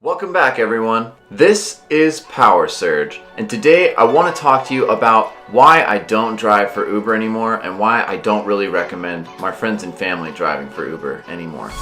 Welcome back, everyone. This is Power Surge, and today I want to talk to you about why I don't drive for Uber anymore and why I don't really recommend my friends and family driving for Uber anymore.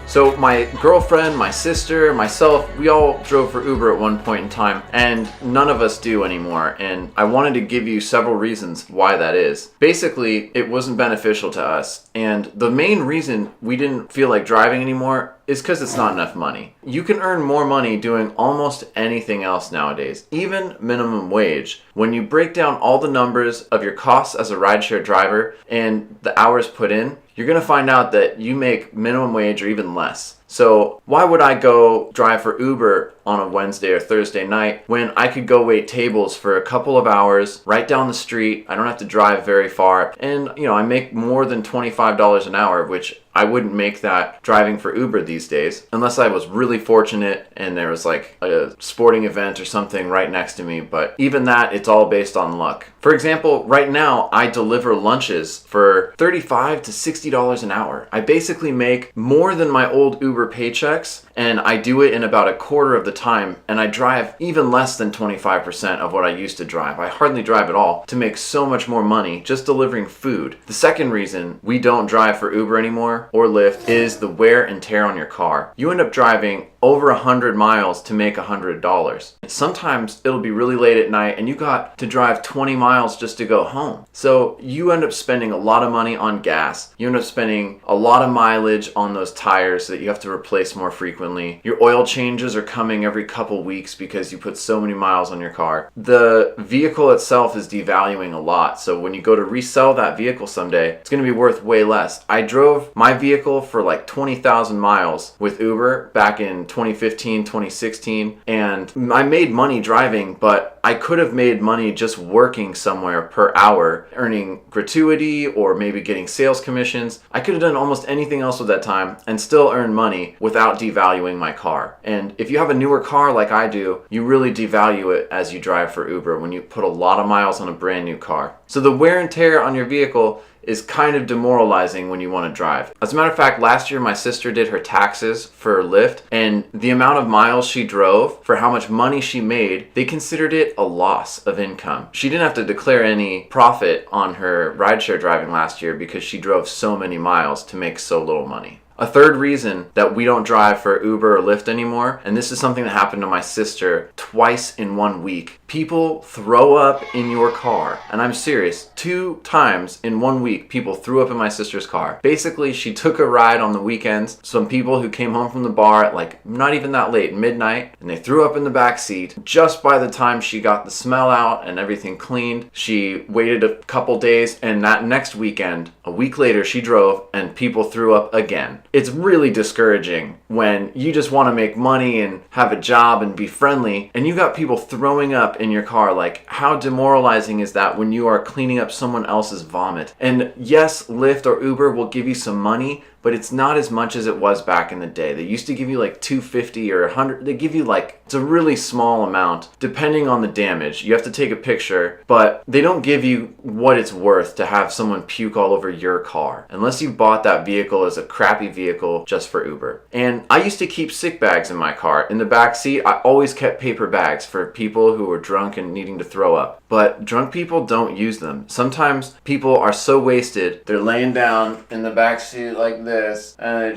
So my girlfriend, my sister, myself, we all drove for Uber at one point in time, and none of us do anymore, and I wanted to give you several reasons why that is. Basically, it wasn't beneficial to us, and the main reason we didn't feel like driving anymore is because it's not enough money. You can earn more money doing almost anything else nowadays, even minimum wage. When you break down all the numbers of your costs as a rideshare driver and the hours put in, you're gonna find out that you make minimum wage or even less. So why would I go drive for Uber on a Wednesday or Thursday night when I could go wait tables for a couple of hours right down the street? I don't have to drive very far, and I make more than $25 an hour, which I wouldn't make that driving for Uber these days unless I was really fortunate and there was like a sporting event or something right next to me, but even that, it's all based on luck. For example, right now I deliver lunches for $35 to $60 an hour. I basically make more than my old Uber paychecks, and I do it in about a quarter of the time, and I drive even less than 25% of what I used to drive. I hardly drive at all to make so much more money just delivering food. The second reason we don't drive for Uber anymore or Lyft is the wear and tear on your car. You end up driving over 100 miles to make $100. Sometimes it'll be really late at night and you got to drive 20 miles just to go home. So you end up spending a lot of money on gas. You end up spending a lot of mileage on those tires that you have to replace more frequently. Your oil changes are coming every couple weeks because you put so many miles on your car. The vehicle itself is devaluing a lot. So when you go to resell that vehicle someday, it's going to be worth way less. I drove my vehicle for like 20,000 miles with Uber back in 2015, 2016, and I made money driving, but I could have made money just working somewhere per hour, earning gratuity or maybe getting sales commissions. I could have done almost anything else with that time and still earn money without devaluing my car. And if you have a newer car like I do, you really devalue it as you drive for Uber when you put a lot of miles on a brand new car. So the wear and tear on your vehicle is kind of demoralizing when you want to drive. As a matter of fact, last year my sister did her taxes for Lyft, and the amount of miles she drove for how much money she made, they considered it a loss of income. She didn't have to declare any profit on her rideshare driving last year because she drove so many miles to make so little money. A third reason that we don't drive for Uber or Lyft anymore, and this is something that happened to my sister twice in 1 week. People throw up in your car. And I'm serious, 2 times in 1 week, people threw up in my sister's car. Basically, she took a ride on the weekends. Some people who came home from the bar at like not even that late, midnight, and they threw up in the back seat. Just by the time she got the smell out and everything cleaned, she waited a couple days, and that next weekend, a week later, she drove and people threw up again. It's really discouraging when you just want to make money and have a job and be friendly, and you got people throwing up in your car. Like, how demoralizing is that when you are cleaning up someone else's vomit? And yes, Lyft or Uber will give you some money, but it's not as much as it was back in the day. They used to give you like $250 or $100. They give you like, it's a really small amount depending on the damage. You have to take a picture, but they don't give you what it's worth to have someone puke all over your car unless you bought that vehicle as a crappy vehicle just for Uber. And I used to keep sick bags in my car. In the back seat, I always kept paper bags for people who were drunk and needing to throw up. But drunk people don't use them. Sometimes people are so wasted, they're laying down in the back seat like this, and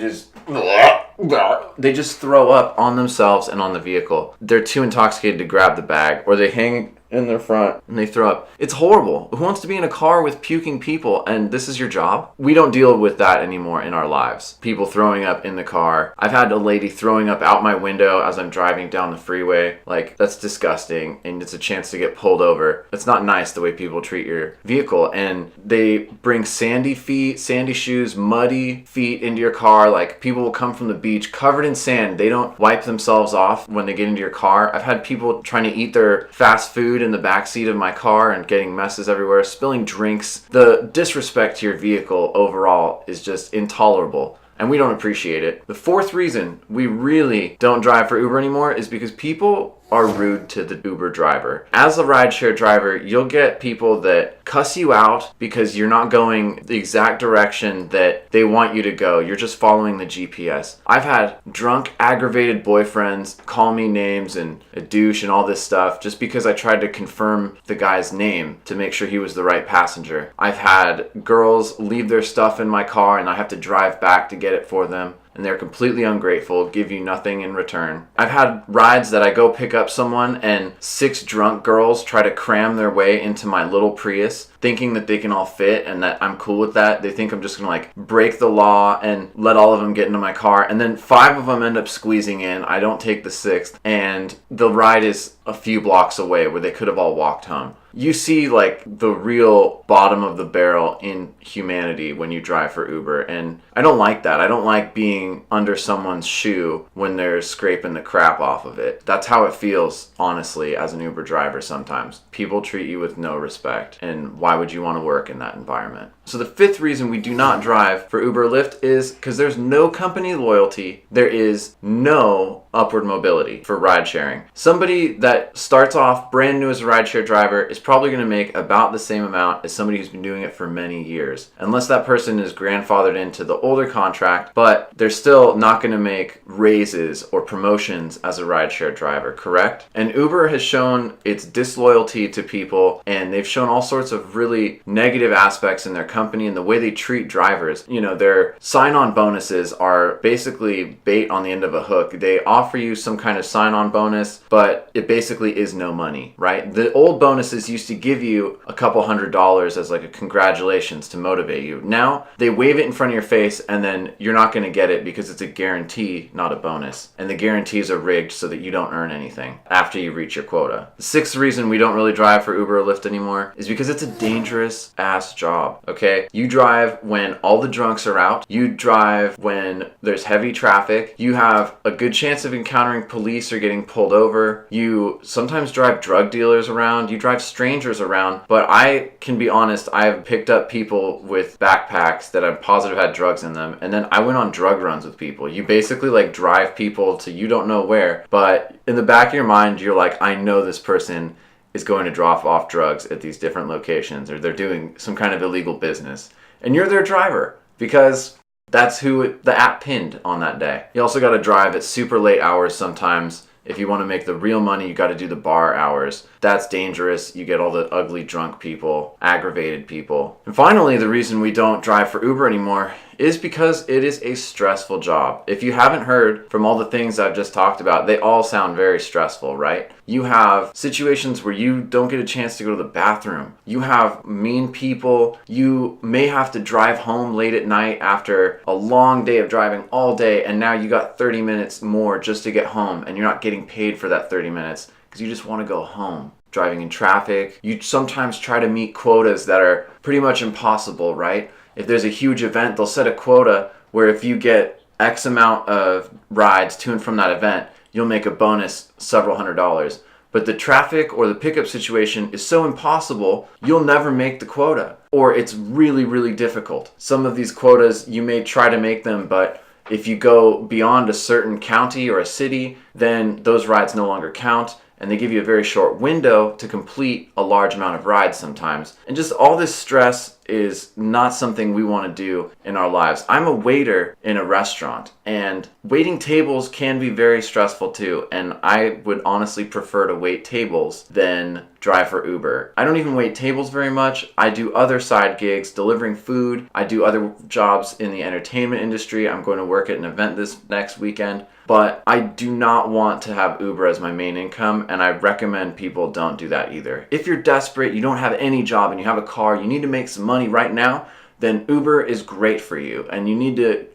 they just throw up on themselves and on the vehicle. They're too intoxicated to grab the bag, or they hang in their front and they throw up. It's horrible. Who wants to be in a car with puking people and this is your job? We don't deal with that anymore in our lives. People throwing up in the car. I've had a lady throwing up out my window as I'm driving down the freeway. Like, that's disgusting, and it's a chance to get pulled over. It's not nice the way people treat your vehicle, and they bring sandy feet, sandy shoes, muddy feet into your car. Like, people will come from the beach covered in sand. They don't wipe themselves off when they get into your car. I've had people trying to eat their fast food in the back seat of my car and getting messes everywhere, spilling drinks. The disrespect to your vehicle overall is just intolerable. and we don't appreciate it. The fourth reason we really don't drive for Uber anymore is because people are rude to the Uber driver. As a rideshare driver, you'll get people that cuss you out because you're not going the exact direction that they want you to go. You're just following the GPS. I've had drunk, aggravated boyfriends call me names and a douche and all this stuff just because I tried to confirm the guy's name to make sure he was the right passenger. I've had girls leave their stuff in my car and I have to drive back to get it for them, and they're completely ungrateful, give you nothing in return. I've had rides that I go pick up someone and 6 drunk girls try to cram their way into my little Prius, thinking that they can all fit and that I'm cool with that. They think I'm just gonna like break the law and let all of them get into my car, and then 5 of them end up squeezing in. I don't take the 6th, and the ride is a few blocks away where they could have all walked home. You see like the real bottom of the barrel in humanity when you drive for Uber, and I don't like that. I don't like being under someone's shoe when they're scraping the crap off of it. That's how it feels, honestly, as an Uber driver sometimes. People treat you with no respect, and why would you want to work in that environment? So the 5th reason we do not drive for Uber or Lyft is because there's no company loyalty. There is no upward mobility for ride sharing. Somebody that starts off brand new as a rideshare driver is probably going to make about the same amount as somebody who's been doing it for many years, unless that person is grandfathered into the older contract, but they're still not going to make raises or promotions as a rideshare driver, correct? And Uber has shown its disloyalty to people, and they've shown all sorts of really negative aspects in their company and the way they treat drivers. You know, their sign-on bonuses are basically bait on the end of a hook. They offer you some kind of sign-on bonus, but it basically is no money, right? The old bonuses used to give you a couple $100s as like a congratulations to motivate you. Now they wave it in front of your face, and then you're not going to get it because it's a guarantee, not a bonus. And the guarantees are rigged so that you don't earn anything after you reach your quota. The 6th reason we don't really drive for Uber or Lyft anymore is because it's a dangerous ass job, okay? You drive when all the drunks are out. You drive when there's heavy traffic. You have a good chance of encountering police or getting pulled over. You sometimes drive drug dealers around. You drive strangers around. But I can be honest, I've picked up people with backpacks that I'm positive had drugs in them, and then I went on drug runs with people. You basically like drive people to you don't know where, but in the back of your mind, you're like, I know this person is going to drop off drugs at these different locations, or they're doing some kind of illegal business. And you're their driver because that's who the app pinned on that day. You also got to drive at super late hours sometimes. If you want to make the real money, you got to do the bar hours. That's dangerous. You get all the ugly drunk people, aggravated people. And finally, the reason we don't drive for Uber anymore is because it is a stressful job. If you haven't heard from all the things I've just talked about, they all sound very stressful, right? You have situations where you don't get a chance to go to the bathroom. You have mean people. You may have to drive home late at night after a long day of driving all day, and now you got 30 minutes more just to get home, and you're not getting paid for that 30 minutes because you just want to go home. Driving in traffic. You sometimes try to meet quotas that are pretty much impossible, right? If there's a huge event, they'll set a quota where if you get X amount of rides to and from that event, you'll make a bonus several $100s. But the traffic or the pickup situation is so impossible, you'll never make the quota. Or it's really, really difficult. Some of these quotas, you may try to make them, but if you go beyond a certain county or a city, then those rides no longer count. And they give you a very short window to complete a large amount of rides sometimes. And just all this stress is not something we want to do in our lives. I'm a waiter in a restaurant, and waiting tables can be very stressful too. And I would honestly prefer to wait tables than drive for Uber. I don't even wait tables very much. I do other side gigs, delivering food. I do other jobs in the entertainment industry. I'm going to work at an event this next weekend. But I do not want to have Uber as my main income, and I recommend people don't do that either. If you're desperate, you don't have any job, and you have a car, you need to make some money right now, then Uber is great for you. And you need to,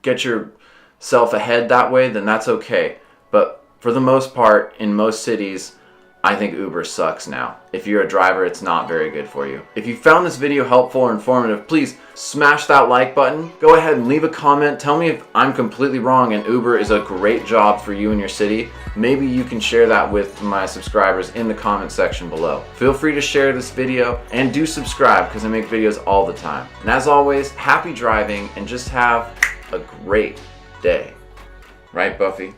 get yourself ahead that way, then that's okay. But for the most part, in most cities, I think Uber sucks now. If you're a driver, it's not very good for you. If you found this video helpful or informative, please smash that like button. Go ahead and leave a comment. Tell me if I'm completely wrong and Uber is a great job for you and your city. Maybe you can share that with my subscribers in the comment section below. Feel free to share this video and do subscribe because I make videos all the time. And as always, happy driving and just have a great day. Right, Buffy?